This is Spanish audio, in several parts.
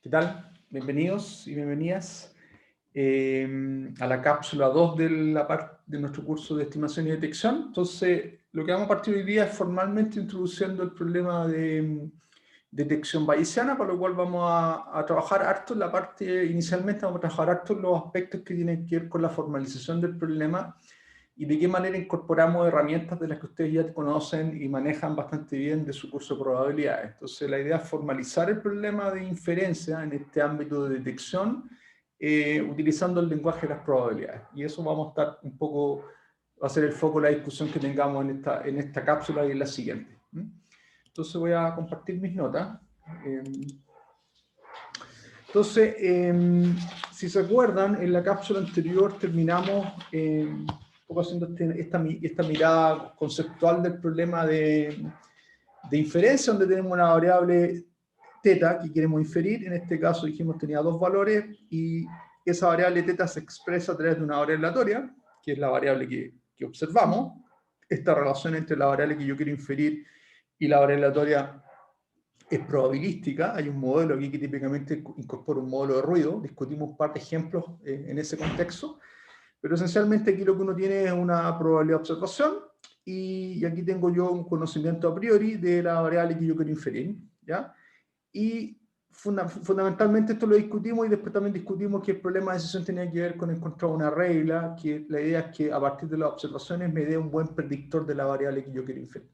¿Qué tal? Bienvenidos y bienvenidas a la cápsula 2 de nuestro curso de estimación y detección. Entonces, lo que vamos a partir hoy día es formalmente introduciendo el problema de detección bayesiana, para lo cual vamos a trabajar harto en la parte, inicialmente vamos a trabajar harto en los aspectos que tienen que ver con la formalización del problema y de qué manera incorporamos herramientas de las que ustedes ya conocen y manejan bastante bien de su curso de probabilidades. Entonces, la idea es formalizar el problema de inferencia en este ámbito de detección, utilizando el lenguaje de las probabilidades. Y eso vamos a estar un poco, va a ser el foco de la discusión que tengamos en esta cápsula y en la siguiente. Entonces, voy a compartir mis notas. Entonces, si se acuerdan, en la cápsula anterior terminamos un poco haciendo esta mirada conceptual del problema de inferencia, donde tenemos una variable θ que queremos inferir. En este caso dijimos tenía dos valores y esa variable θ se expresa a través de una variable aleatoria, que es la variable que observamos. Esta relación entre la variable que yo quiero inferir y la variable aleatoria es probabilística. Hay un modelo aquí que típicamente incorpora un modelo de ruido. Discutimos un par de ejemplos en ese contexto. Pero esencialmente aquí lo que uno tiene es una probabilidad de observación y aquí tengo yo un conocimiento a priori de la variable que yo quiero inferir, ¿ya? Y fundamentalmente esto lo discutimos y después también discutimos que el problema de decisión tenía que ver con encontrar una regla, que la idea es que a partir de las observaciones me dé un buen predictor de la variable que yo quiero inferir.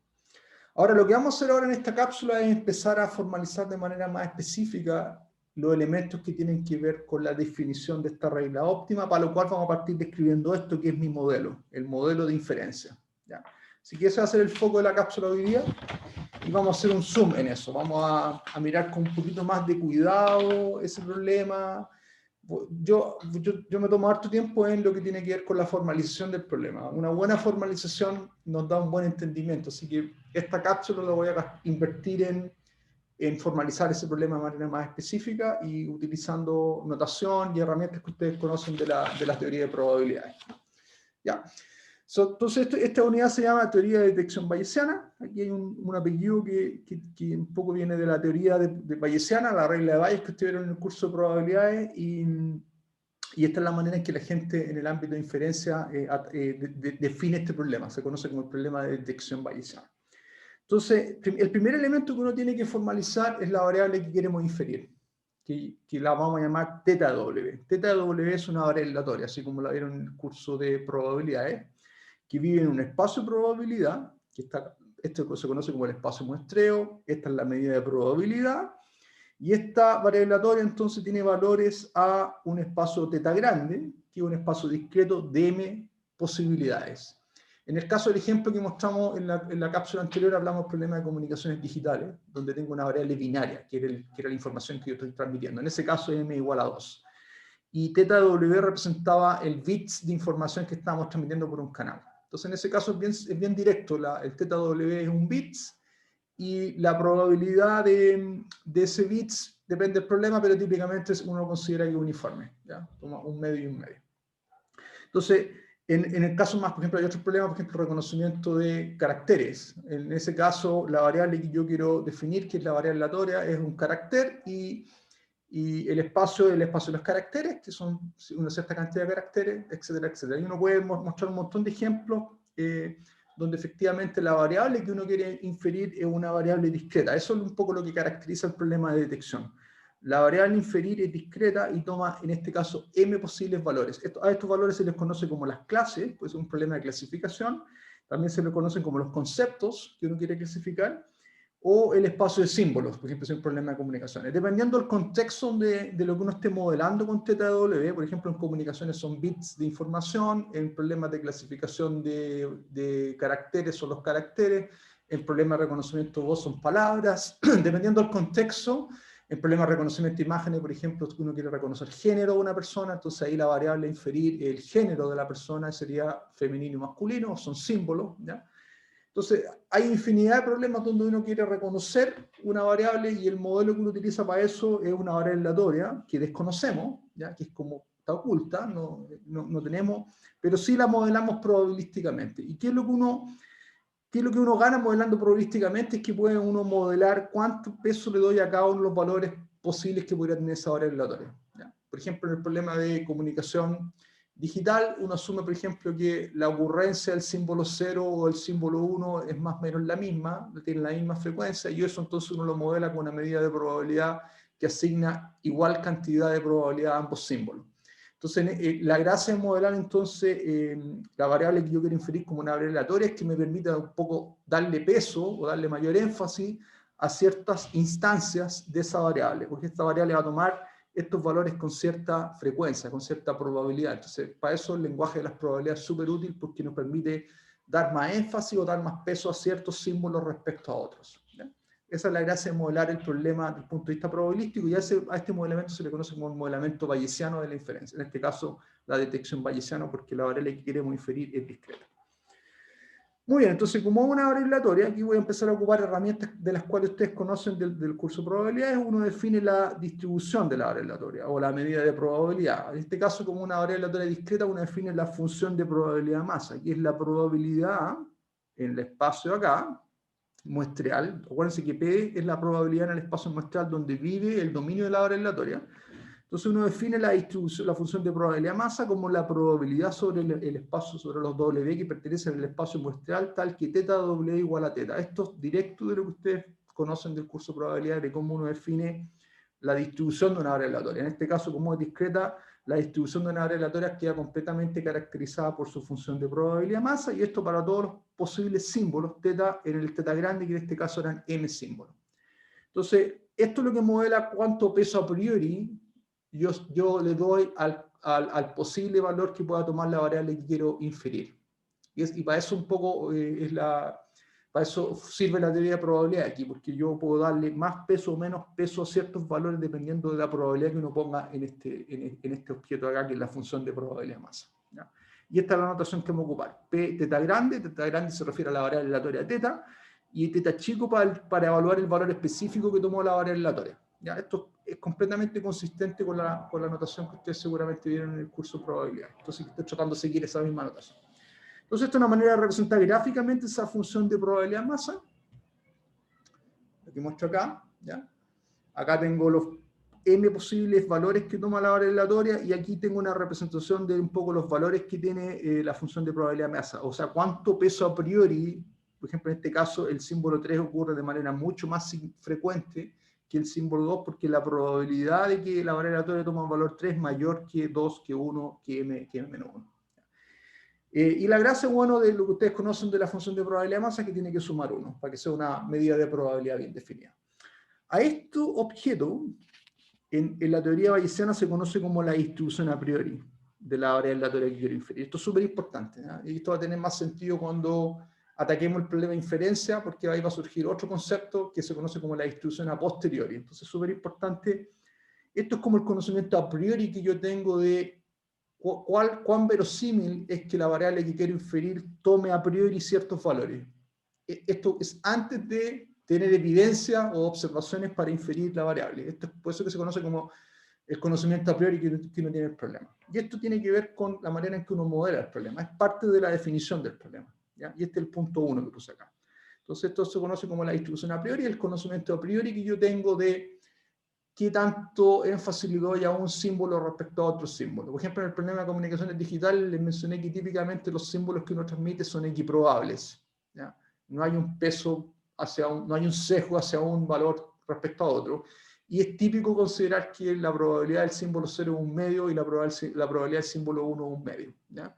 Ahora, lo que vamos a hacer ahora en esta cápsula es empezar a formalizar de manera más específica los elementos que tienen que ver con la definición de esta regla óptima, para lo cual vamos a partir describiendo esto que es mi modelo, el modelo de inferencia. ¿Ya? Así que ese va a ser el foco de la cápsula hoy día y vamos a hacer un zoom en eso. Vamos a mirar con un poquito más de cuidado ese problema. Yo me tomo harto tiempo en lo que tiene que ver con la formalización del problema. Una buena formalización nos da un buen entendimiento, así que esta cápsula la voy a invertir en formalizar ese problema de manera más específica y utilizando notación y herramientas que ustedes conocen de la teoría de probabilidades. ¿Ya? Entonces, esta unidad se llama teoría de detección bayesiana. Aquí hay un apellido que un poco viene de la teoría de bayesiana, la regla de Bayes que estuvieron en el curso de probabilidades, y esta es la manera en que la gente en el ámbito de inferencia define este problema. Se conoce como el problema de detección bayesiana. Entonces, el primer elemento que uno tiene que formalizar es la variable que queremos inferir, que la vamos a llamar θw. θw es una variable aleatoria, así como la vieron en el curso de probabilidades, que vive en un espacio de probabilidad, esto se conoce como el espacio muestreo. Esta es la medida de probabilidad, y esta variable aleatoria entonces tiene valores a un espacio θ grande, que es un espacio discreto de m posibilidades. En el caso del ejemplo que mostramos en la cápsula anterior, hablamos del problema de comunicaciones digitales, donde tengo una variable binaria, que era la información que yo estoy transmitiendo. En ese caso, m igual a 2. Y θw representaba el bits de información que estábamos transmitiendo por un canal. Entonces, en ese caso es bien directo. El θw es un bits, y la probabilidad de ese bits depende del problema, pero típicamente uno considera que es uniforme. ¿Ya? Toma un medio y un medio. Entonces, en el caso más, por ejemplo, hay otros problemas, por ejemplo, reconocimiento de caracteres. En ese caso, la variable que yo quiero definir, que es la variable aleatoria, es un carácter, y el espacio de los caracteres, que son una cierta cantidad de caracteres, etcétera, etcétera. Y uno puede mostrar un montón de ejemplos donde efectivamente la variable que uno quiere inferir es una variable discreta. Eso es un poco lo que caracteriza el problema de detección. La variable inferir es discreta y toma, en este caso, m posibles valores. A estos valores se les conoce como las clases, pues es un problema de clasificación. También se les conocen como los conceptos que uno quiere clasificar, o el espacio de símbolos, por ejemplo, es un problema de comunicaciones. Dependiendo del contexto de lo que uno esté modelando con θw, por ejemplo, en comunicaciones son bits de información, en problemas de clasificación de caracteres son los caracteres, en problemas de reconocimiento de voz son palabras. Dependiendo del contexto, en problemas de reconocimiento de imágenes, por ejemplo, si uno quiere reconocer género de una persona, entonces ahí la variable a inferir el género de la persona sería femenino y masculino, son símbolos, ¿ya? Entonces, hay infinidad de problemas donde uno quiere reconocer una variable y el modelo que uno utiliza para eso es una variable aleatoria que desconocemos, ¿ya? Que es como está oculta, no tenemos, pero sí la modelamos probabilísticamente. ¿Y qué es lo que uno gana modelando probabilísticamente? Es que puede uno modelar cuánto peso le doy a cada uno de los valores posibles que podría tener esa variable aleatoria. ¿Ya? Por ejemplo, en el problema de comunicación digital, uno asume, por ejemplo, que la ocurrencia del símbolo 0 o el símbolo 1 es más o menos la misma, tiene la misma frecuencia, y eso entonces uno lo modela con una medida de probabilidad que asigna igual cantidad de probabilidad a ambos símbolos. Entonces, la gracia de modelar entonces la variable que yo quiero inferir como una variable aleatoria es que me permita un poco darle peso o darle mayor énfasis a ciertas instancias de esa variable, porque esta variable va a tomar estos valores con cierta frecuencia, con cierta probabilidad. Entonces, para eso el lenguaje de las probabilidades es súper útil porque nos permite dar más énfasis o dar más peso a ciertos símbolos respecto a otros. ¿Ya? Esa es la gracia de modelar el problema desde el punto de vista probabilístico, y a este modelamiento se le conoce como el modelamiento bayesiano de la inferencia. En este caso, la detección bayesiana, porque la variable que queremos inferir es discreta. Muy bien, entonces como una variable aleatoria, aquí voy a empezar a ocupar herramientas de las cuales ustedes conocen del curso de probabilidades. Uno define la distribución de la variable aleatoria o la medida de probabilidad. En este caso, como una variable aleatoria discreta, uno define la función de probabilidad masa, que es la probabilidad en el espacio acá, muestreal. Acuérdense que P es la probabilidad en el espacio muestreal donde vive el dominio de la variable aleatoria. Entonces uno define la distribución, la función de probabilidad masa como la probabilidad sobre el espacio, sobre los W que pertenecen al espacio muestreal, tal que teta W igual a teta. Esto es directo de lo que ustedes conocen del curso de probabilidad, de cómo uno define la distribución de una variable aleatoria. En este caso, como es discreta, la distribución de una variable aleatoria queda completamente caracterizada por su función de probabilidad masa, y esto para todos los posibles símbolos, teta en el teta grande, que en este caso eran n símbolos. Entonces, esto es lo que modela cuánto peso a priori yo le doy al posible valor que pueda tomar la variable que quiero inferir. Y para eso un poco para eso sirve la teoría de probabilidad aquí, porque yo puedo darle más peso o menos peso a ciertos valores dependiendo de la probabilidad que uno ponga en este objeto acá, que es la función de probabilidad masa. ¿Ya? Y esta es la notación que vamos a ocupar. Teta grande se refiere a la variable aleatoria teta, y teta chico para evaluar el valor específico que tomó la variable aleatoria. ¿Ya? Esto es completamente consistente con la notación que ustedes seguramente vieron en el curso de probabilidad. Entonces estoy tratando de seguir esa misma notación. Entonces esta es una manera de representar gráficamente esa función de probabilidad masa. Lo que muestro acá. ¿Ya? Acá tengo los n posibles valores que toma la variable aleatoria, y aquí tengo una representación de un poco los valores que tiene la función de probabilidad masa. O sea, cuánto peso a priori, por ejemplo, en este caso el símbolo 3 ocurre de manera mucho más frecuente que el símbolo 2, porque la probabilidad de que la variable aleatoria tome un valor 3 es mayor que 2, que 1, que m menos 1. Y la gracia, bueno, de lo que ustedes conocen de la función de probabilidad masa es que tiene que sumar 1, para que sea una medida de probabilidad bien definida. A este objeto, en la teoría bayesiana se conoce como la distribución a priori de la variable aleatoria que quiero inferir. Esto es súper importante, ¿eh? Y esto va a tener más sentido cuando ataquemos el problema de inferencia, porque ahí va a surgir otro concepto que se conoce como la distribución a posteriori. Entonces es súper importante. Esto es como el conocimiento a priori que yo tengo de cuán verosímil es que la variable que quiero inferir tome a priori ciertos valores. Esto es antes de tener evidencia o observaciones para inferir la variable. Esto es por eso que se conoce como el conocimiento a priori que uno tiene el problema. Y esto tiene que ver con la manera en que uno modela el problema. Es parte de la definición del problema. ¿Ya? Y este es el punto 1 que puse acá. Entonces esto se conoce como la distribución a priori, el conocimiento a priori que yo tengo de qué tanto énfasis le doy a un símbolo respecto a otro símbolo. Por ejemplo, en el problema de comunicaciones digitales les mencioné que típicamente los símbolos que uno transmite son equiprobables. ¿Ya? No hay un peso no hay un sesgo hacia un valor respecto a otro. Y es típico considerar que la probabilidad del símbolo 0 es un medio y la probabilidad del símbolo 1 es un medio. ¿Ya?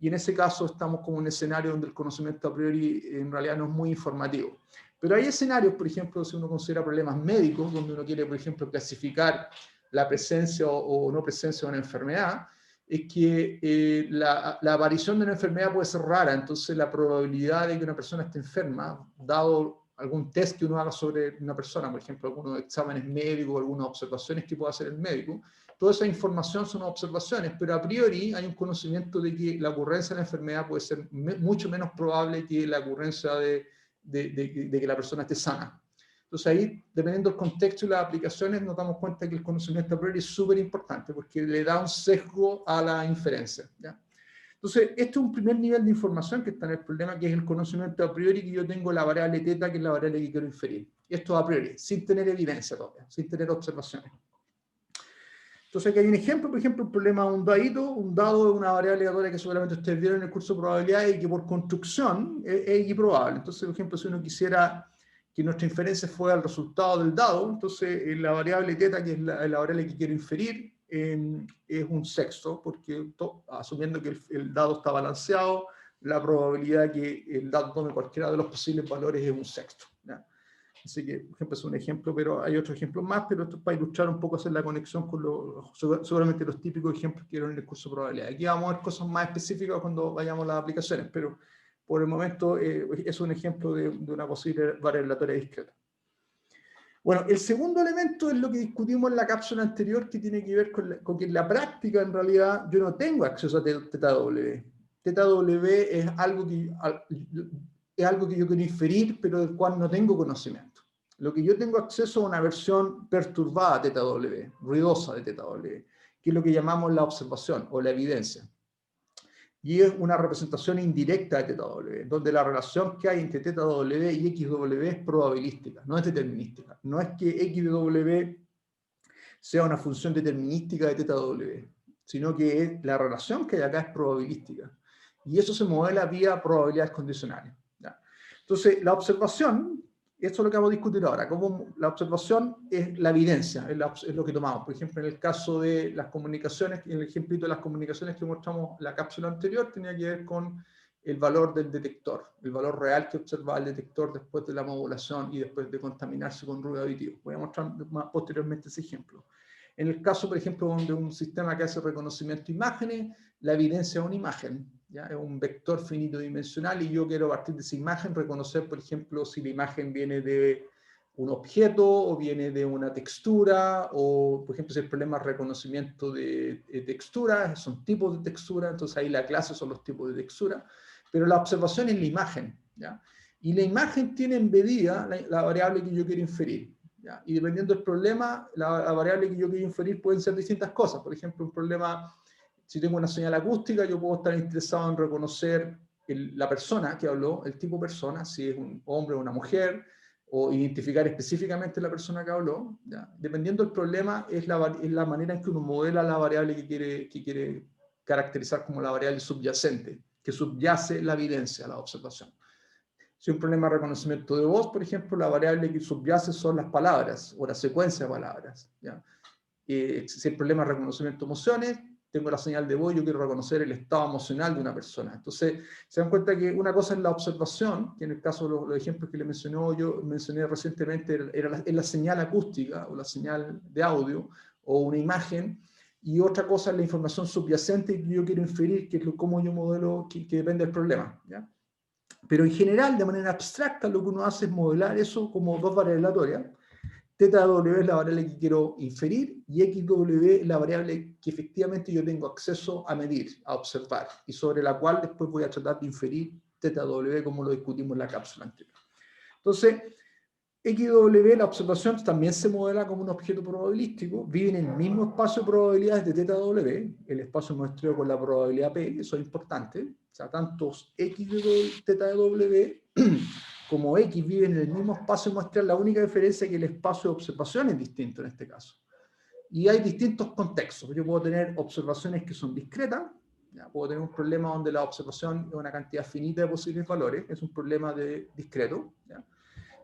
Y en ese caso estamos como en un escenario donde el conocimiento a priori en realidad no es muy informativo. Pero hay escenarios, por ejemplo, si uno considera problemas médicos, donde uno quiere, por ejemplo, clasificar la presencia o no presencia de una enfermedad, es que la aparición de una enfermedad puede ser rara, entonces la probabilidad de que una persona esté enferma, dado algún test que uno haga sobre una persona, por ejemplo, algunos exámenes médicos, algunas observaciones que pueda hacer el médico, toda esa información son observaciones, pero a priori hay un conocimiento de que la ocurrencia de la enfermedad puede ser mucho menos probable que la ocurrencia de que la persona esté sana. Entonces ahí, dependiendo del contexto y las aplicaciones, nos damos cuenta que el conocimiento a priori es súper importante porque le da un sesgo a la inferencia. ¿Ya? Entonces, este es un primer nivel de información que está en el problema, que es el conocimiento a priori que yo tengo la variable teta, que es la variable que quiero inferir. Esto a priori, sin tener evidencia todavía, sin tener observaciones. Entonces aquí hay un ejemplo, por ejemplo, el problema de un dado es una variable aleatoria que seguramente ustedes vieron en el curso de probabilidad y que por construcción es improbable. Entonces, por ejemplo, si uno quisiera que nuestra inferencia fuera el resultado del dado, entonces la variable θ, que es la variable que quiero inferir, es un sexto, porque asumiendo que el dado está balanceado, la probabilidad que el dado tome cualquiera de los posibles valores es un sexto, ¿ya? Así que, por ejemplo, es un ejemplo, pero hay otros ejemplos más, pero esto es para ilustrar un poco, hacer la conexión con seguramente los típicos ejemplos que dieron en el curso de probabilidad. Aquí vamos a ver cosas más específicas cuando vayamos a las aplicaciones, pero por el momento es un ejemplo de una posible variable aleatoria discreta. Bueno, el segundo elemento es lo que discutimos en la cápsula anterior, que tiene que ver con que en la práctica, en realidad, yo no tengo acceso a TW. TW es algo que yo quiero inferir, pero del cual no tengo conocimiento. Lo que yo tengo acceso a una versión perturbada de TW, ruidosa de TW, que es lo que llamamos la observación o la evidencia. Y es una representación indirecta de TW, donde la relación que hay entre TW y XW es probabilística, no es determinística. No es que XW sea una función determinística de TW, sino que la relación que hay acá es probabilística. Y eso se modela vía probabilidades condicionales, ¿ya? Entonces, la observación, esto es lo que vamos a discutir ahora, como la observación es la evidencia, es lo que tomamos. Por ejemplo, en el caso de las comunicaciones, en el ejemplito de las comunicaciones que mostramos en la cápsula anterior, tenía que ver con el valor del detector, el valor real que observa el detector después de la modulación y después de contaminarse con ruido aditivo. Voy a mostrar más posteriormente ese ejemplo. En el caso, por ejemplo, de un sistema que hace reconocimiento de imágenes, la evidencia es una imagen, ¿ya? Es un vector finito dimensional y yo quiero a partir de esa imagen reconocer, por ejemplo, si la imagen viene de un objeto o viene de una textura, o por ejemplo si el problema es reconocimiento de textura, son tipos de textura, entonces ahí la clase son los tipos de textura, pero la observación es la imagen, ¿ya? Y la imagen tiene embedida la variable que yo quiero inferir, ¿ya? Y dependiendo del problema, la variable que yo quiero inferir pueden ser distintas cosas. Por ejemplo, un problema, si tengo una señal acústica, yo puedo estar interesado en reconocer la persona que habló, el tipo persona, si es un hombre o una mujer, o identificar específicamente la persona que habló, ¿ya? Dependiendo del problema, es la manera en que uno modela la variable que quiere caracterizar como la variable subyacente, que subyace la evidencia, la observación. Si hay un problema de reconocimiento de voz, por ejemplo, la variable que subyace son las palabras o la secuencia de palabras, ¿ya? Si hay problema de reconocimiento de emociones, tengo la señal de voz, yo quiero reconocer el estado emocional de una persona. Entonces, se dan cuenta que una cosa es la observación, que en el caso de los ejemplos que le mencioné recientemente, es la señal acústica o la señal de audio o una imagen, y otra cosa es la información subyacente que yo quiero inferir, que es cómo yo modelo, que depende del problema, ¿ya? Pero en general, de manera abstracta, lo que uno hace es modelar eso como dos variables aleatorias. TW es la variable que quiero inferir y XW es la variable que efectivamente yo tengo acceso a medir, a observar, y sobre la cual después voy a tratar de inferir TW como lo discutimos en la cápsula anterior. Entonces, XW, la observación, también se modela como un objeto probabilístico, vive en el mismo espacio de probabilidades de TW, el espacio muestreo con la probabilidad P, eso es importante, o sea, tanto TW como X viven en el mismo espacio muestral, la única diferencia es que el espacio de observación es distinto en este caso. Y hay distintos contextos. Yo puedo tener observaciones que son discretas, ¿ya? Puedo tener un problema donde la observación es una cantidad finita de posibles valores, es un problema discreto, ¿ya?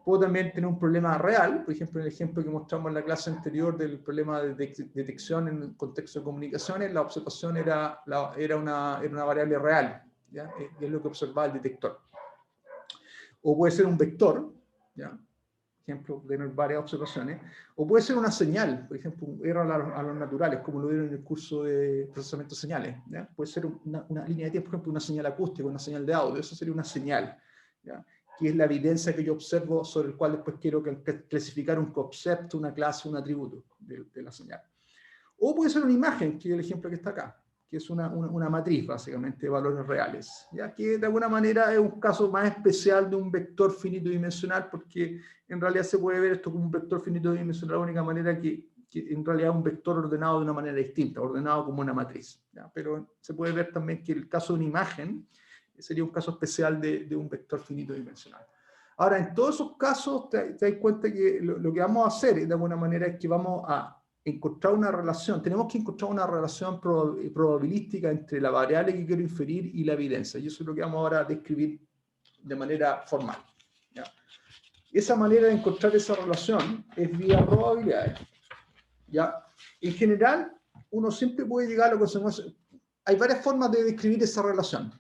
Puedo también tener un problema real, por ejemplo, en el ejemplo que mostramos en la clase anterior del problema de detección en el contexto de comunicaciones, la observación era una variable real, ¿ya? Es lo que observaba el detector. O puede ser un vector, ¿ya? Ejemplo, tener varias observaciones, o puede ser una señal, por ejemplo, error a los naturales, como lo vieron en el curso de procesamiento de señales, ¿ya? Puede ser una línea de tiempo, por ejemplo, una señal acústica, una señal de audio, eso sería una señal, ¿ya? Que es la evidencia que yo observo sobre el cual después quiero clasificar un concepto, una clase, un atributo de la señal. O puede ser una imagen, que es el ejemplo que está acá, que es una matriz básicamente de valores reales, ya que de alguna manera es un caso más especial de un vector finito dimensional, porque en realidad se puede ver esto como un vector finito dimensional de la única manera que en realidad es un vector ordenado de una manera distinta, ordenado como una matriz, ¿ya? Pero se puede ver también que el caso de una imagen sería un caso especial de un vector finito dimensional. Ahora, en todos esos casos, te das cuenta que lo que vamos a hacer, de alguna manera, es que vamos a encontrar una relación, tenemos que encontrar una relación probabilística entre la variable que quiero inferir y la evidencia. Y eso es lo que vamos ahora a describir de manera formal. ¿Ya? Esa manera de encontrar esa relación es vía probabilidades. ¿Ya? En general, uno siempre puede llegar a lo que se conoce. Hay varias formas de describir esa relación,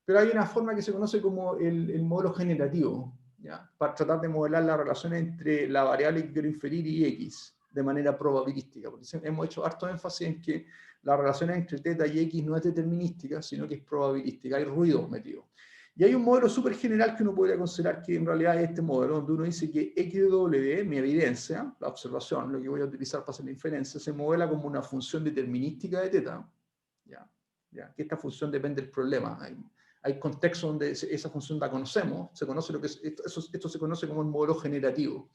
pero hay una forma que se conoce como el modelo generativo, ¿ya? Para tratar de modelar la relación entre la variable que quiero inferir y X de manera probabilística. Porque hemos hecho harto énfasis en que la relación entre θ y X no es determinística, sino que es probabilística, hay ruido metido. Y hay un modelo súper general que uno podría considerar que en realidad es este modelo, donde uno dice que XW, mi evidencia, la observación, lo que voy a utilizar para hacer la inferencia, se modela como una función determinística de θ, ¿ya? Que esta función depende del problema. Hay contextos donde esa función la conocemos, se conoce lo que es, esto se conoce como el modelo generativo.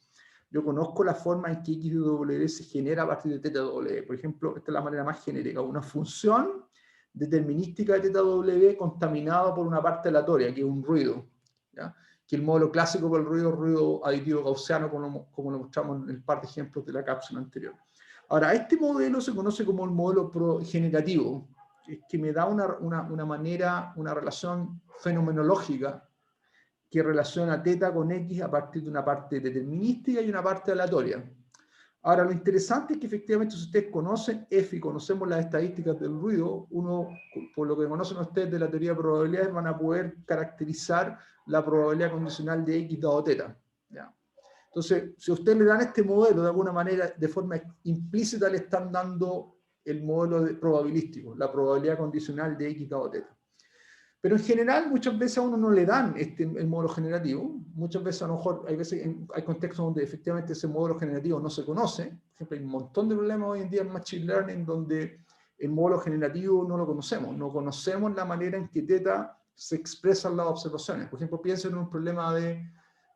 Yo conozco la forma en que XW se genera a partir de θW. Por ejemplo, esta es la manera más genérica, una función determinística de θW contaminada por una parte aleatoria, que es un ruido, ¿ya? Que el modelo clásico para el ruido aditivo gaussiano, como lo mostramos en el par de ejemplos de la cápsula anterior. Ahora, este modelo se conoce como el modelo generativo, que me da una manera, una relación fenomenológica que relaciona θ con X a partir de una parte determinística y una parte aleatoria. Ahora, lo interesante es que efectivamente si ustedes conocen F y conocemos las estadísticas del ruido, uno, por lo que conocen ustedes de la teoría de probabilidades, van a poder caracterizar la probabilidad condicional de X dado θ. ¿Ya? Entonces, si a ustedes le dan este modelo, de alguna manera, de forma implícita, le están dando el modelo probabilístico, la probabilidad condicional de X dado θ. Pero en general, muchas veces a uno no le dan el modelo generativo. Muchas veces, a lo mejor, hay contextos donde efectivamente ese modelo generativo no se conoce. Por ejemplo, hay un montón de problemas hoy en día en Machine Learning donde el modelo generativo no lo conocemos. No conocemos la manera en que θ se expresan las observaciones. Por ejemplo, piensen en un problema de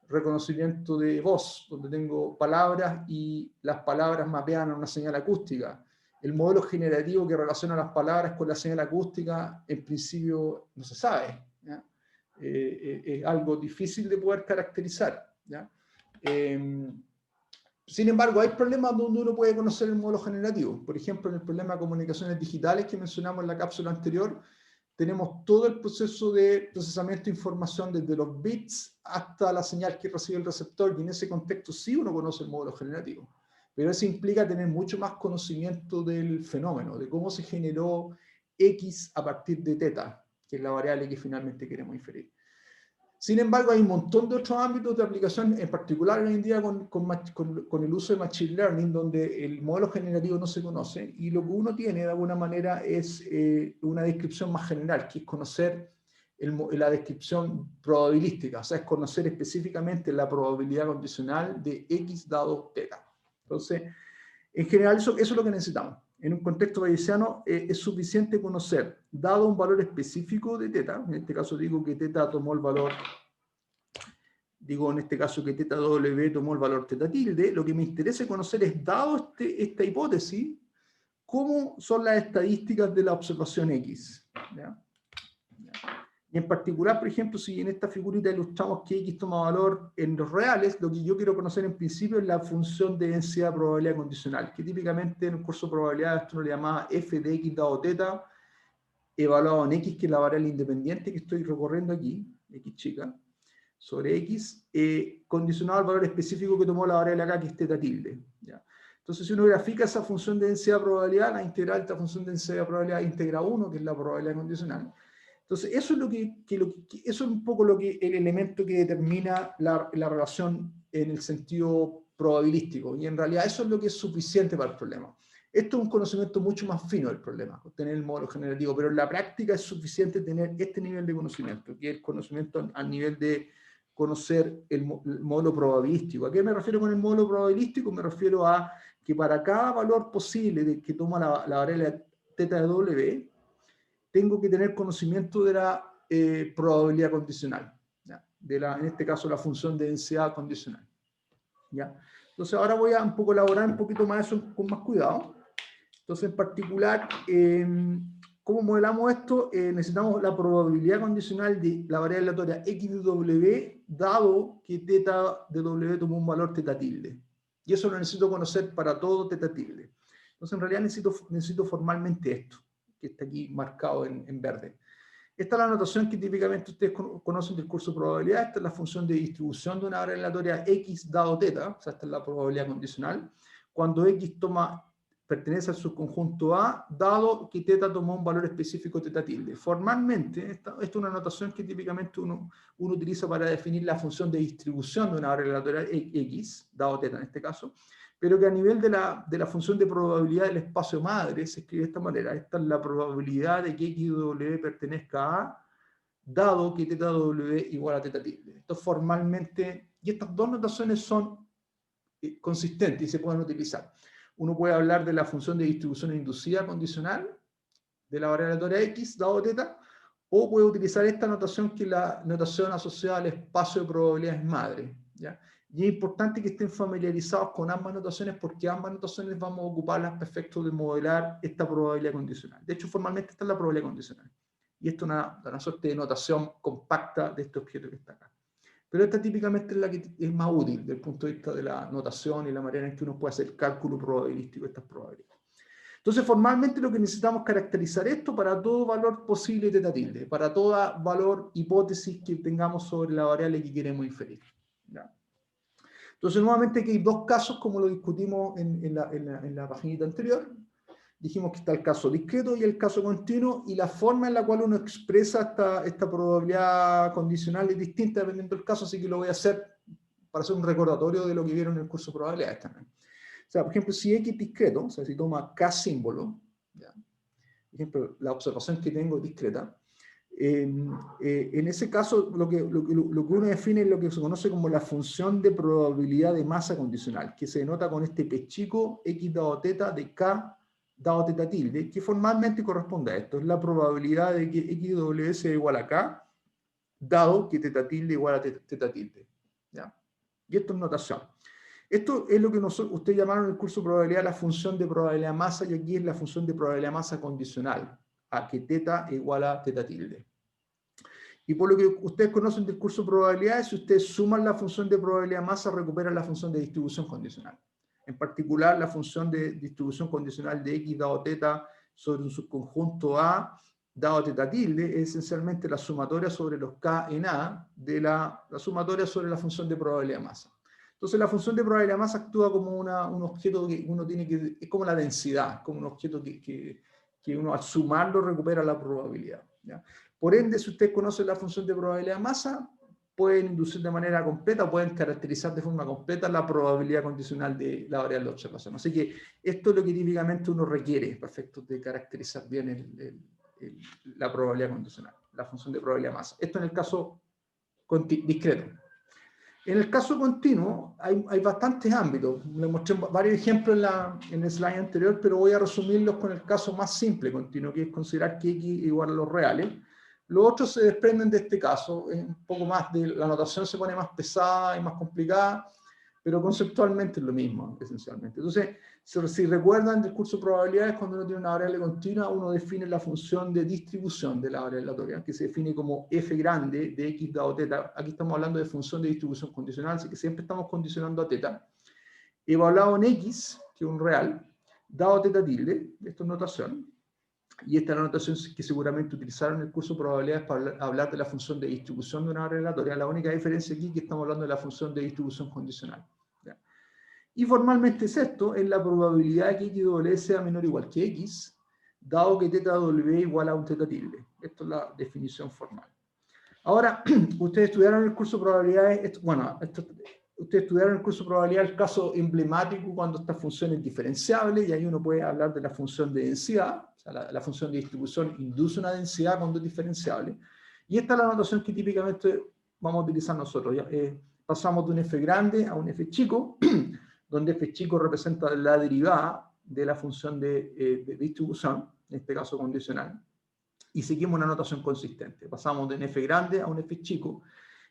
reconocimiento de voz, donde tengo palabras y las palabras mapean a una señal acústica. El modelo generativo que relaciona las palabras con la señal acústica, en principio, no se sabe. ¿Ya? Es algo difícil de poder caracterizar. ¿Ya? Sin embargo, hay problemas donde uno puede conocer el modelo generativo. Por ejemplo, en el problema de comunicaciones digitales que mencionamos en la cápsula anterior, tenemos todo el proceso de procesamiento de información desde los bits hasta la señal que recibe el receptor, y en ese contexto sí uno conoce el modelo generativo. Pero eso implica tener mucho más conocimiento del fenómeno, de cómo se generó X a partir de θ, que es la variable que finalmente queremos inferir. Sin embargo, hay un montón de otros ámbitos de aplicación, en particular hoy en día con el uso de Machine Learning, donde el modelo generativo no se conoce, y lo que uno tiene de alguna manera es una descripción más general, que es conocer la descripción probabilística, o sea, es conocer específicamente la probabilidad condicional de X dado θ. Entonces, en general, eso es lo que necesitamos. En un contexto bayesiano es suficiente conocer, dado un valor específico de θ, en este caso digo que θ tomó el valor, digo en este caso que θW tomó el valor θ tilde, lo que me interesa conocer es, dado esta hipótesis, cómo son las estadísticas de la observación X. ¿Ya? Y en particular, por ejemplo, si en esta figurita ilustramos que X toma valor en los reales, lo que yo quiero conocer en principio es la función de densidad de probabilidad condicional, que típicamente en un curso de probabilidades esto lo llamaba f de X dado θ, evaluado en X, que es la variable independiente que estoy recorriendo aquí, X chica, sobre X, condicionado al valor específico que tomó la variable acá, que es θ tilde. ¿Ya? Entonces, si uno grafica esa función de densidad de probabilidad, la integral de esta función de densidad de probabilidad integra 1, que es la probabilidad condicional. Entonces, eso es un poco el elemento que determina la relación en el sentido probabilístico, y en realidad eso es lo que es suficiente para el problema. Esto es un conocimiento mucho más fino del problema, tener el modelo generativo, pero en la práctica es suficiente tener este nivel de conocimiento, que es el conocimiento al nivel de conocer el modelo probabilístico. ¿A qué me refiero con el modelo probabilístico? Me refiero a que para cada valor posible que toma la variable θW, tengo que tener conocimiento de la probabilidad condicional, ¿ya? En este caso la función de densidad condicional. ¿Ya? Entonces ahora voy a elaborar un poquito más eso con más cuidado. Entonces en particular ¿Cómo modelamos esto? Necesitamos la probabilidad condicional de la variable aleatoria x de w, dado que teta de w toma un valor teta tilde. Y eso lo necesito conocer para todo teta tilde. Entonces, en realidad necesito formalmente esto, que está aquí marcado en verde. Esta es la notación que típicamente ustedes conocen del curso de probabilidad. Esta es la función de distribución de una variable aleatoria x dado teta. O sea, esta es la probabilidad condicional. Cuando x pertenece al subconjunto A, dado que teta tomó un valor específico teta tilde. Formalmente, esta es una notación que típicamente uno utiliza para definir la función de distribución de una variable aleatoria x, dado teta en este caso, pero que a nivel de la función de probabilidad del espacio madre se escribe de esta manera. Esta es la probabilidad de que x de w pertenezca a A, dado que teta w igual a teta tilde. Esto formalmente, y estas dos notaciones son consistentes y se pueden utilizar. Uno puede hablar de la función de distribución inducida condicional de la variable aleatoria x, dado teta, o puede utilizar esta notación que es la notación asociada al espacio de probabilidades madre, ¿ya? Y es importante que estén familiarizados con ambas notaciones porque ambas notaciones vamos a ocuparlas para efectos de modelar esta probabilidad condicional. De hecho, formalmente esta es la probabilidad condicional. Y esto es una suerte de notación compacta de este objeto que está acá. Pero esta típicamente es la que es más útil desde el punto de vista de la notación y la manera en que uno puede hacer cálculo probabilístico de estas probabilidades. Entonces, formalmente lo que necesitamos caracterizar esto para todo valor posible de teta tilde, para toda valor hipótesis que tengamos sobre la variable que queremos inferir, ¿ya? Entonces, nuevamente aquí hay dos casos, como lo discutimos en la paginita anterior. Dijimos que está el caso discreto y el caso continuo, y la forma en la cual uno expresa esta probabilidad condicional es distinta dependiendo del caso, así que lo voy a hacer para hacer un recordatorio de lo que vieron en el curso de probabilidades también. O sea, por ejemplo, si x es discreto, o sea, si toma k símbolo, ¿ya? Por ejemplo, la observación que tengo es discreta, en ese caso lo que uno define es lo que se conoce como la función de probabilidad de masa condicional, que se denota con este p chico x dado teta de k dado teta tilde, que formalmente corresponde a esto. Es la probabilidad de que x de w sea igual a k, dado que teta tilde igual a teta tilde, ¿ya? Y esto es notación. Esto es lo que ustedes llamaron en el curso de probabilidad la función de probabilidad masa, y aquí es la función de probabilidad masa condicional, a que teta igual a teta tilde. Y por lo que ustedes conocen del curso de probabilidades, si ustedes suman la función de probabilidad masa, recuperan la función de distribución condicional. En particular, la función de distribución condicional de x dado teta sobre un subconjunto A dado teta tilde es esencialmente la sumatoria sobre los k en A de la sumatoria sobre la función de probabilidad masa. Entonces, la función de probabilidad masa actúa como un objeto que uno tiene que... Es como la densidad, como un objeto que uno al sumarlo recupera la probabilidad, ¿ya? Por ende, si ustedes conocen la función de probabilidad masa, pueden inducir de manera completa, pueden caracterizar de forma completa la probabilidad condicional de la variable de observación. Así que esto es lo que típicamente uno requiere para efectos de caracterizar bien la probabilidad condicional, la función de probabilidad masa. Esto en el caso discreto. En el caso continuo hay bastantes ámbitos. Les mostré varios ejemplos en el slide anterior, pero voy a resumirlos con el caso más simple continuo, que es considerar que x igual a los reales. Los otros se desprenden de este caso, es un poco más la notación se pone más pesada y más complicada, pero conceptualmente es lo mismo, esencialmente. Entonces, si recuerdan del curso de probabilidades, cuando uno tiene una variable continua, uno define la función de distribución de la variable aleatoria, que se define como f grande de x dado teta. Aquí estamos hablando de función de distribución condicional, así que siempre estamos condicionando a teta. Evaluado en x, que es un real, dado teta tilde, esto es notación, y esta es la notación que seguramente utilizaron en el curso de probabilidades para hablar de la función de distribución de una variable aleatoria. La única diferencia aquí es que estamos hablando de la función de distribución condicional, ¿ya? Y formalmente es esto, es la probabilidad de que x de w sea menor o igual que x, dado que teta w igual a un teta tilde. Esto es la definición formal. Ahora, ustedes estudiaron el curso de probabilidades, ustedes estudiaron el curso de probabilidad el caso emblemático cuando esta función es diferenciable, y ahí uno puede hablar de la función de densidad. O sea, la función de distribución induce una densidad cuando es diferenciable. Y esta es la notación que típicamente vamos a utilizar nosotros. Pasamos de un f grande a un f chico, donde f chico representa la derivada de la función de distribución, en este caso condicional, y seguimos una notación consistente. Pasamos de un f grande a un f chico,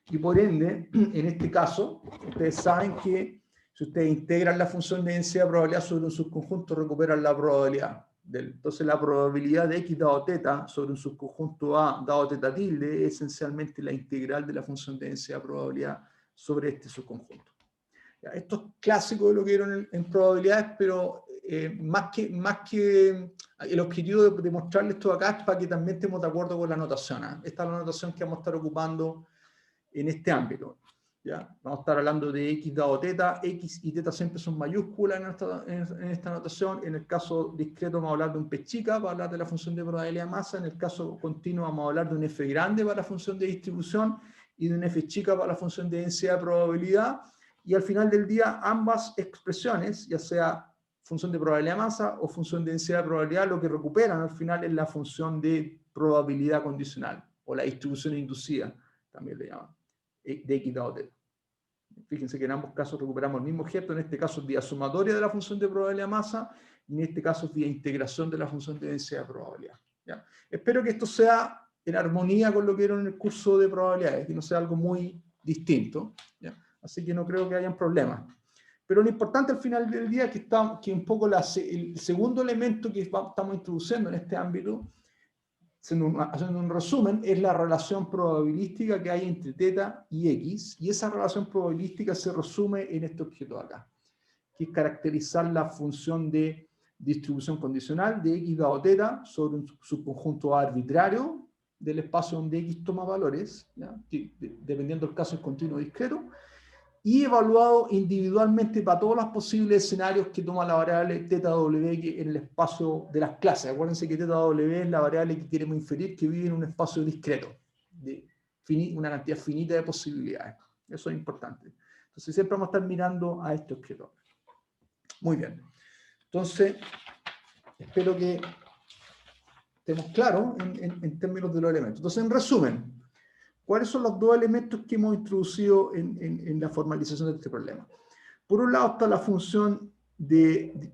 y por ende, en este caso, ustedes saben que si ustedes integran la función de densidad de probabilidad sobre un subconjunto, recuperan la probabilidad. Entonces la probabilidad de x dado teta sobre un subconjunto A dado teta tilde es esencialmente la integral de la función de densidad de probabilidad sobre este subconjunto. Ya, esto es clásico de lo que vieron en probabilidades, pero más que el objetivo de mostrarles esto acá es para que también estemos de acuerdo con la notación. Esta es la notación que vamos a estar ocupando en este ámbito. ¿Ya? Vamos a estar hablando de x dado teta, x y teta siempre son mayúsculas en esta notación. En el caso discreto vamos a hablar de un p chica para hablar de la función de probabilidad de masa. En el caso continuo vamos a hablar de un f grande para la función de distribución y de un f chica para la función de densidad de probabilidad. Y al final del día ambas expresiones, ya sea función de probabilidad de masa o función de densidad de probabilidad, lo que recuperan al final es la función de probabilidad condicional o la distribución inducida, también le llaman, de x dado teta. Fíjense que en ambos casos recuperamos el mismo objeto, en este caso es vía sumatoria de la función de probabilidad de masa, y en este caso es vía integración de la función de densidad de probabilidad. ¿Ya? Espero que esto sea en armonía con lo que vieron en el curso de probabilidades, que no sea algo muy distinto, ¿ya? Así que no creo que hayan problemas. Pero lo importante al final del día es que un poco el segundo elemento que estamos introduciendo en este ámbito, haciendo un resumen, es la relación probabilística que hay entre teta y x, y esa relación probabilística se resume en este objeto de acá, que es caracterizar la función de distribución condicional de x dado teta sobre un subconjunto arbitrario del espacio donde x toma valores, ¿ya? Que, dependiendo del caso es continuo o discreto, y evaluado individualmente para todos los posibles escenarios que toma la variable θw en el espacio de las clases. Acuérdense que θw es la variable que queremos inferir, que vive en un espacio discreto, de una cantidad finita de posibilidades. Eso es importante. Entonces siempre vamos a estar mirando a este objeto. Muy bien. Entonces, espero que estemos claros en términos de los elementos. Entonces, en resumen, ¿cuáles son los dos elementos que hemos introducido en la formalización de este problema? Por un lado está la función de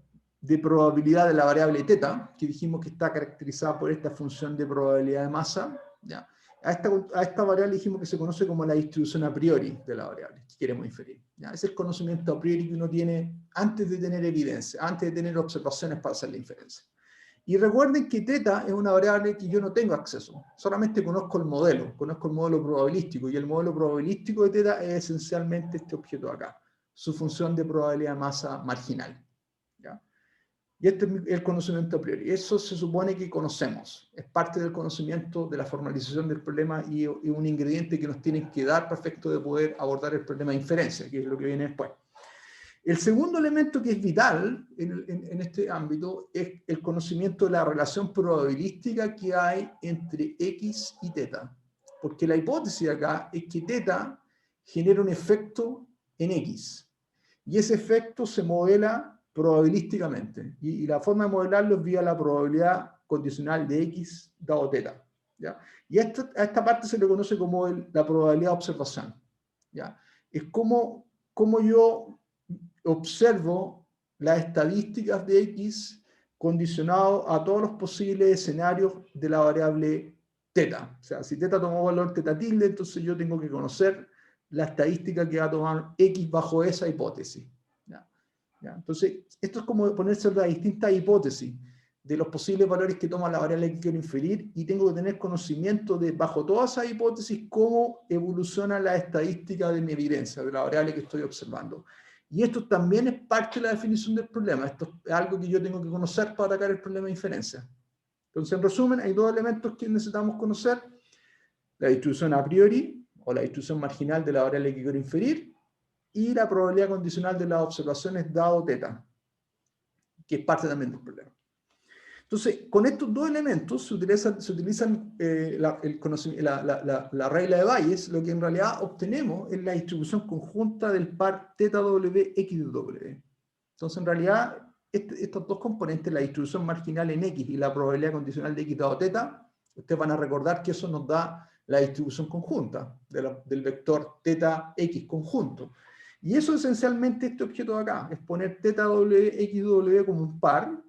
probabilidad de la variable θ, que dijimos que está caracterizada por esta función de probabilidad de masa. ¿Ya? A esta variable dijimos que se conoce como la distribución a priori de la variable que queremos inferir. ¿Ya? Ese es el conocimiento a priori que uno tiene antes de tener evidencia, antes de tener observaciones para hacer la inferencia. Y recuerden que θ es una variable que yo no tengo acceso, solamente conozco el modelo probabilístico, y el modelo probabilístico de θ es esencialmente este objeto de acá, su función de probabilidad de masa marginal. ¿Ya? Y este es el conocimiento a priori. Eso se supone que conocemos, es parte del conocimiento de la formalización del problema y un ingrediente que nos tienen que dar para efecto de poder abordar el problema de inferencia, que es lo que viene después. El segundo elemento que es vital en este ámbito es el conocimiento de la relación probabilística que hay entre x y θ. Porque la hipótesis acá es que θ genera un efecto en x. Y ese efecto se modela probabilísticamente. Y la forma de modelarlo es vía la probabilidad condicional de x dado θ. ¿Ya? Y a esta parte se le conoce como la probabilidad de observación. ¿Ya? Es como yo observo las estadísticas de x condicionado a todos los posibles escenarios de la variable θ. O sea, si θ tomó valor θ tilde, entonces yo tengo que conocer la estadística que va a tomar x bajo esa hipótesis. ¿Ya? ¿Ya? Entonces, esto es como ponerse las distintas hipótesis de los posibles valores que toma la variable que quiero inferir, y tengo que tener conocimiento de, bajo todas esas hipótesis, cómo evoluciona la estadística de mi evidencia, de la variable que estoy observando. Y esto también es parte de la definición del problema. Esto es algo que yo tengo que conocer para atacar el problema de inferencia. Entonces, en resumen, hay dos elementos que necesitamos conocer: la distribución a priori, o la distribución marginal de la variable que quiero inferir, y la probabilidad condicional de las observaciones dado θ, que es parte también del problema. Entonces, con estos dos elementos se utilizan la regla de Bayes. Lo que en realidad obtenemos es la distribución conjunta del par θw/xw. Entonces, en realidad, estos dos componentes, la distribución marginal en x y la probabilidad condicional de x dado θ, ustedes van a recordar que eso nos da la distribución conjunta del vector θx conjunto. Y eso esencialmente este objeto de acá, es poner θw/xw como un par.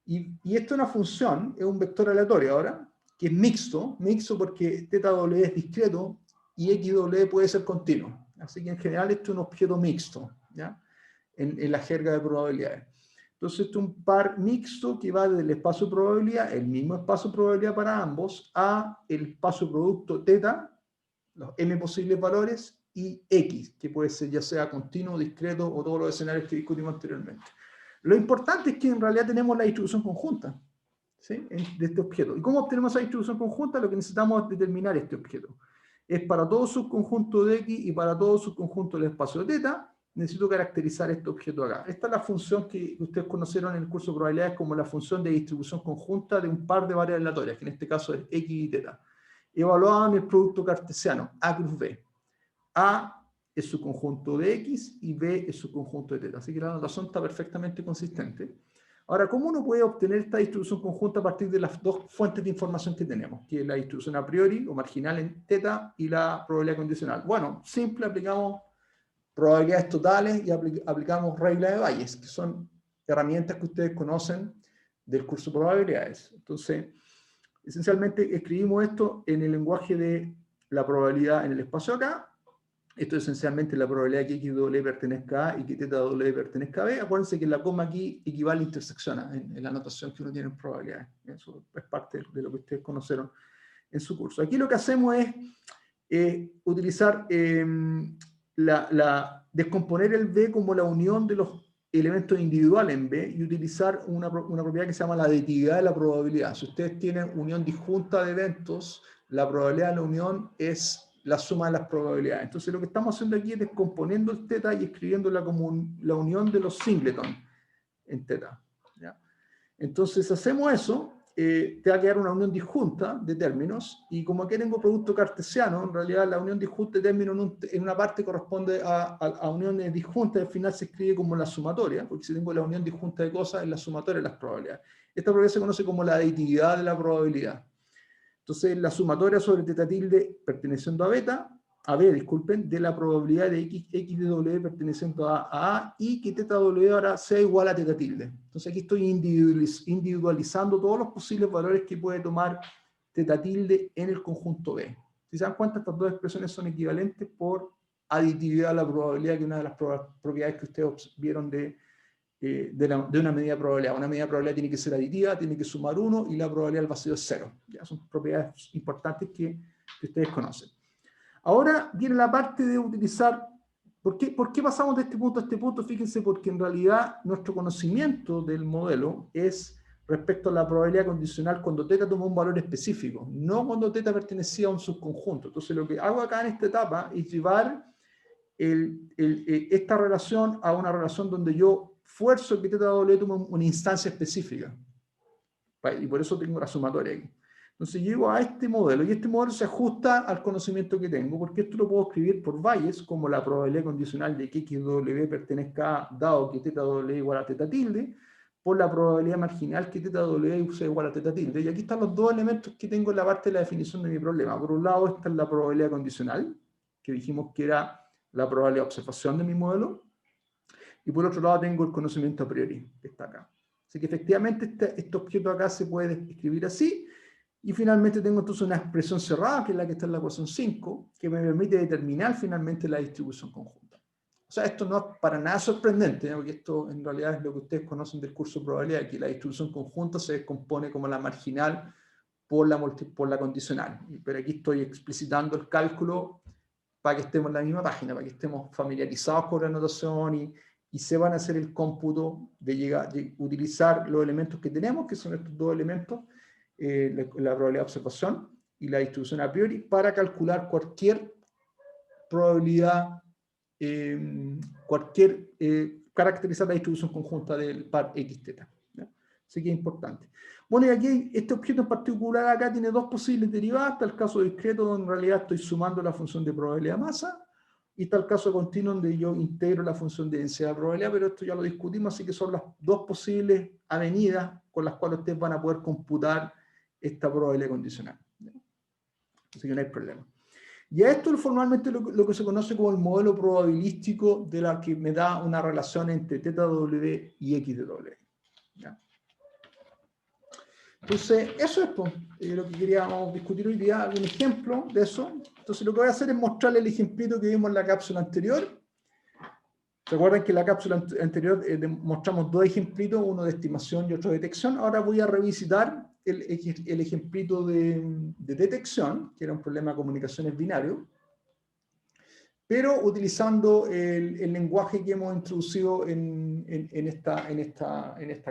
Y esto es una función, es un vector aleatorio ahora, que es mixto porque θw es discreto y xw puede ser continuo. Así que en general esto es un objeto mixto, ¿ya? En la jerga de probabilidades. Entonces, esto es un par mixto que va del espacio de probabilidad, el mismo espacio de probabilidad para ambos, a el espacio producto teta, los m posibles valores, y x, que puede ser ya sea continuo, discreto o todos los escenarios que discutimos anteriormente. Lo importante es que en realidad tenemos la distribución conjunta, ¿sí?, de este objeto. ¿Y cómo obtenemos esa distribución conjunta? Lo que necesitamos es determinar este objeto. Es para todo subconjunto de x y para todo subconjunto del espacio de teta, necesito caracterizar este objeto acá. Esta es la función que ustedes conocieron en el curso de probabilidades como la función de distribución conjunta de un par de variables aleatorias, que en este caso es x y teta, evaluado en el producto cartesiano, A cruz B. A es su conjunto de x y B es su conjunto de teta. Así que la notación está perfectamente consistente. Ahora, ¿cómo uno puede obtener esta distribución conjunta a partir de las dos fuentes de información que tenemos? Que es la distribución a priori o marginal en teta y la probabilidad condicional. Bueno, simple, aplicamos probabilidades totales y aplicamos reglas de Bayes, que son herramientas que ustedes conocen del curso de probabilidades. Entonces, esencialmente escribimos esto en el lenguaje de la probabilidad en el espacio acá. Esto es esencialmente la probabilidad que XW pertenezca a A y que θW pertenezca a B. Acuérdense que la coma aquí equivale a intersecciona en la notación que uno tiene en probabilidades. Eso es parte de lo que ustedes conocieron en su curso. Aquí lo que hacemos es utilizar descomponer el B como la unión de los elementos individuales en B y utilizar una propiedad que se llama la aditividad de la probabilidad. Si ustedes tienen unión disjunta de eventos, la probabilidad de la unión es la suma de las probabilidades. Entonces lo que estamos haciendo aquí es descomponiendo el teta y escribiéndola como la unión de los singleton en teta, ¿ya? Entonces hacemos eso, te va a quedar una unión disjunta de términos, y como aquí tengo producto cartesiano, en realidad la unión disjunta de términos en una parte corresponde a uniones disjuntas, al final se escribe como la sumatoria, porque si tengo la unión disjunta de cosas es la sumatoria de las probabilidades. Esta probabilidad se conoce como la aditividad de la probabilidad. Entonces, la sumatoria sobre teta tilde perteneciendo a B, disculpen, de la probabilidad de x de W perteneciendo a A y que teta W ahora sea igual a teta tilde. Entonces, aquí estoy individualizando todos los posibles valores que puede tomar teta tilde en el conjunto B. Si se dan cuenta, estas dos expresiones son equivalentes por aditividad a la probabilidad, que es una de las propiedades que ustedes vieron de una medida de probabilidad. Una medida de probabilidad tiene que ser aditiva, tiene que sumar 1 y la probabilidad al vacío es 0. Ya son propiedades importantes que ustedes conocen. Ahora viene la parte de utilizar... ¿Por qué pasamos de este punto a este punto? Fíjense, porque en realidad nuestro conocimiento del modelo es respecto a la probabilidad condicional cuando θ toma un valor específico, no cuando θ pertenecía a un subconjunto. Entonces lo que hago acá en esta etapa es llevar esta relación a una relación donde yo fuerzo que θW tome una instancia específica. Y por eso tengo la sumatoria aquí. Entonces llego a este modelo, y este modelo se ajusta al conocimiento que tengo, porque esto lo puedo escribir por Bayes como la probabilidad condicional de que XW pertenezca a, dado que θW igual a θ tilde, por la probabilidad marginal que θW sea igual a θ tilde. Y aquí están los dos elementos que tengo en la parte de la definición de mi problema. Por un lado, esta es la probabilidad condicional, que dijimos que era la probabilidad de observación de mi modelo, y por otro lado tengo el conocimiento a priori, que está acá. Así que efectivamente este objeto acá se puede escribir así, y finalmente tengo entonces una expresión cerrada, que es la que está en la ecuación 5, que me permite determinar finalmente la distribución conjunta. O sea, esto no es para nada sorprendente, ¿no? Porque esto en realidad es lo que ustedes conocen del curso de probabilidad, que la distribución conjunta se descompone como la marginal por la condicional. Pero aquí estoy explicitando el cálculo para que estemos en la misma página, para que estemos familiarizados con la notación y sepan hacer el cómputo de utilizar los elementos que tenemos, que son estos dos elementos, la probabilidad de observación y la distribución a priori, para calcular cualquier probabilidad, caracterizar la distribución conjunta del par xθ. Así que es importante. Bueno, y aquí este objeto en particular acá tiene dos posibles derivadas. Está el caso discreto, donde en realidad estoy sumando la función de probabilidad de masa, y está el caso continuo, donde yo integro la función de densidad de probabilidad, pero esto ya lo discutimos, así que son las dos posibles avenidas con las cuales ustedes van a poder computar esta probabilidad condicional. Así que no hay problema. Y a esto formalmente lo que se conoce como el modelo probabilístico, de la que me da una relación entre θW y XW. ¿Ya? Entonces, eso es lo que queríamos discutir hoy día, algún ejemplo de eso. Entonces, lo que voy a hacer es mostrarle el ejemplito que vimos en la cápsula anterior, ¿Se acuerdan que en la cápsula anterior mostramos dos ejemplitos, uno de estimación y otro de detección? Ahora voy a revisitar el ejemplito de detección, que era un problema de comunicaciones binario, pero utilizando el lenguaje que hemos introducido en esta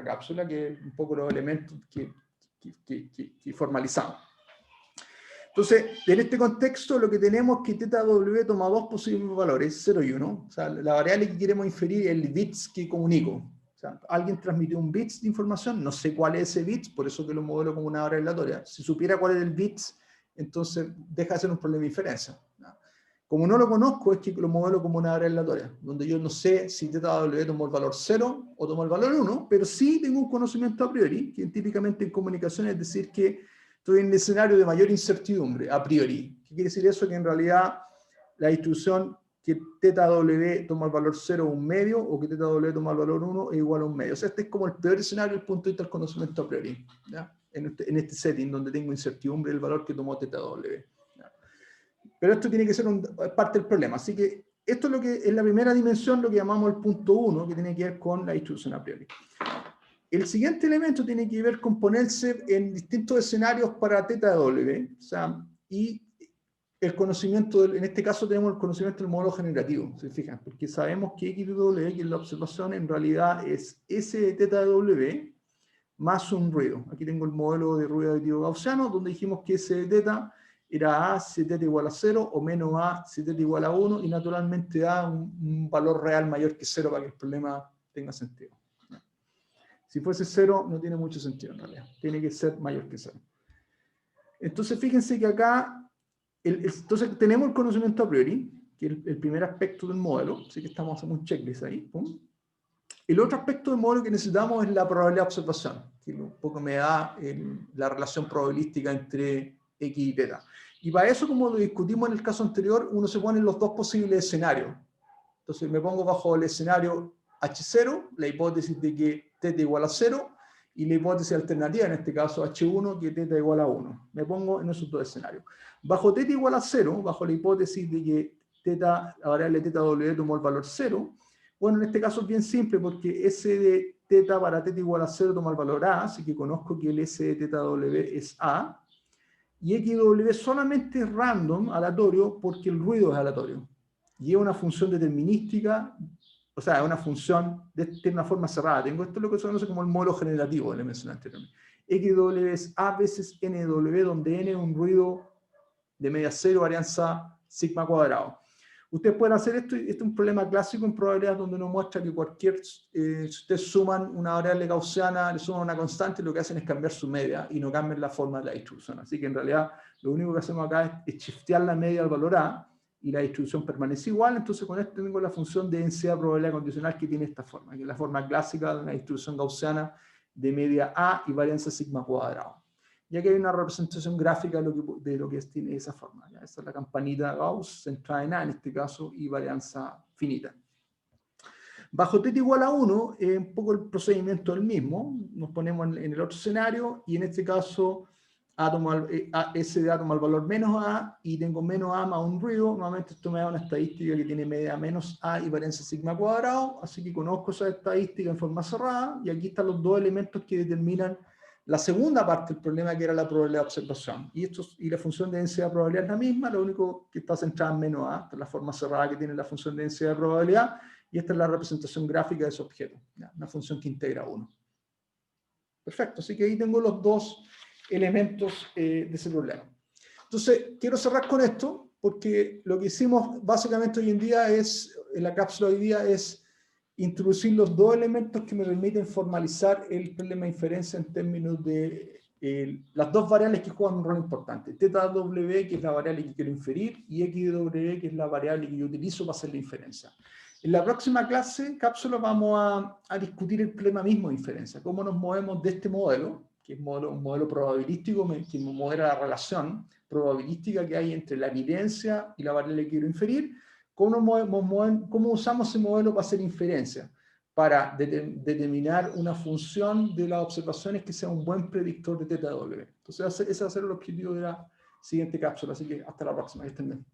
cápsula, que es un poco los elementos que formalizamos. Entonces, en este contexto, lo que tenemos es que θW toma dos posibles valores, 0 y 1. O sea, la variable que queremos inferir es el bits que comunico. O sea, alguien transmitió un bits de información, no sé cuál es ese bits, por eso que lo modelo como una variable aleatoria. Si supiera cuál es el bits, entonces deja de ser un problema de inferencia, ¿no? Como no lo conozco, es que lo modelo como una variable aleatoria, donde yo no sé si θW tomó el valor 0 o tomó el valor 1, pero sí tengo un conocimiento a priori, que típicamente en comunicación es decir que estoy en un escenario de mayor incertidumbre, a priori. ¿Qué quiere decir eso? Que en realidad la distribución que θW toma el valor 0 o un medio, o que θW toma el valor 1 es igual a un medio. O sea, este es como el peor escenario desde el punto de vista del conocimiento a priori, ¿ya? En este setting donde tengo incertidumbre del valor que tomó θW. ¿Ya? Pero esto tiene que ser parte del problema. Así que esto es lo que es la primera dimensión, lo que llamamos el punto 1, que tiene que ver con la distribución a priori. El siguiente elemento tiene que ver con ponerse en distintos escenarios para θW, o sea, y el conocimiento, en este caso tenemos el conocimiento del modelo generativo, ¿se fijan? Porque sabemos que XW, que es la observación, en realidad es S de θW más un ruido. Aquí tengo el modelo de ruido aditivo gaussiano, donde dijimos que S de θ era A si θ igual a 0 o menos A si θ igual a 1, y naturalmente da un valor real mayor que 0 para que el problema tenga sentido. Si fuese 0, no tiene mucho sentido en realidad. Tiene que ser mayor que 0. Entonces, fíjense que acá, entonces tenemos el conocimiento a priori, que es el primer aspecto del modelo, así que estamos haciendo un checklist ahí. ¡Pum! El otro aspecto del modelo que necesitamos es la probabilidad de observación, que un poco me da la relación probabilística entre X y θ. Y para eso, como lo discutimos en el caso anterior, uno se pone en los dos posibles escenarios. Entonces me pongo bajo el escenario H0, la hipótesis de que θ igual a 0, y la hipótesis alternativa, en este caso H1, que θ igual a 1. Me pongo en esos dos escenarios. Bajo θ igual a 0, bajo la hipótesis de que la variable θW tomó el valor 0, bueno, en este caso es bien simple, porque S de θ para θ igual a 0 toma el valor A, así que conozco que el S de θW es A, y XW solamente es random, aleatorio, porque el ruido es aleatorio. Y es una función determinística, o sea, es una función de una forma cerrada. Tengo esto lo que se conoce como el modelo generativo, le mencioné anteriormente. XW es A veces NW, donde N es un ruido de media cero, varianza sigma cuadrado. Ustedes pueden hacer esto, este es un problema clásico en probabilidades donde uno muestra que si ustedes suman una variable gaussiana, le suman una constante, lo que hacen es cambiar su media y no cambian la forma de la distribución. Así que en realidad lo único que hacemos acá es shiftear la media al valor A y la distribución permanece igual. Entonces con esto tengo la función de densidad probabilidad condicional que tiene esta forma, que es la forma clásica de una distribución gaussiana de media A y varianza sigma cuadrado. Ya que hay una representación gráfica de lo que tiene esa forma. ¿Ya? Esa es la campanita Gauss centrada en A en este caso y varianza finita. Bajo θ igual a 1, un poco el procedimiento es el mismo. Nos ponemos en el otro escenario y en este caso S de A toma el valor menos A y tengo menos A más un ruido. Nuevamente esto me da una estadística que tiene media menos A y varianza sigma cuadrado, así que conozco esa estadística en forma cerrada y aquí están los dos elementos que determinan la segunda parte del problema, que era la probabilidad de observación. Y la función de densidad de probabilidad es la misma, lo único que está centrada en menos A. Esta es la forma cerrada que tiene la función de densidad de probabilidad, y esta es la representación gráfica de ese objeto, ¿ya? Una función que integra 1. Perfecto, así que ahí tengo los dos elementos de ese problema. Entonces, quiero cerrar con esto, porque lo que hicimos básicamente hoy en día en la cápsula de hoy día es introducir los dos elementos que me permiten formalizar el problema de inferencia en términos de las dos variables que juegan un rol importante. θW, que es la variable que quiero inferir, y XW, que es la variable que yo utilizo para hacer la inferencia. En la próxima cápsula, vamos a discutir el problema mismo de inferencia, cómo nos movemos de este modelo, que es un modelo probabilístico, que modela la relación probabilística que hay entre la evidencia y la variable que quiero inferir. ¿Cómo usamos ese modelo para hacer inferencia? Para determinar una función de las observaciones que sea un buen predictor de θW. Entonces ese va a ser el objetivo de la siguiente cápsula, así que hasta la próxima. Que estén bien.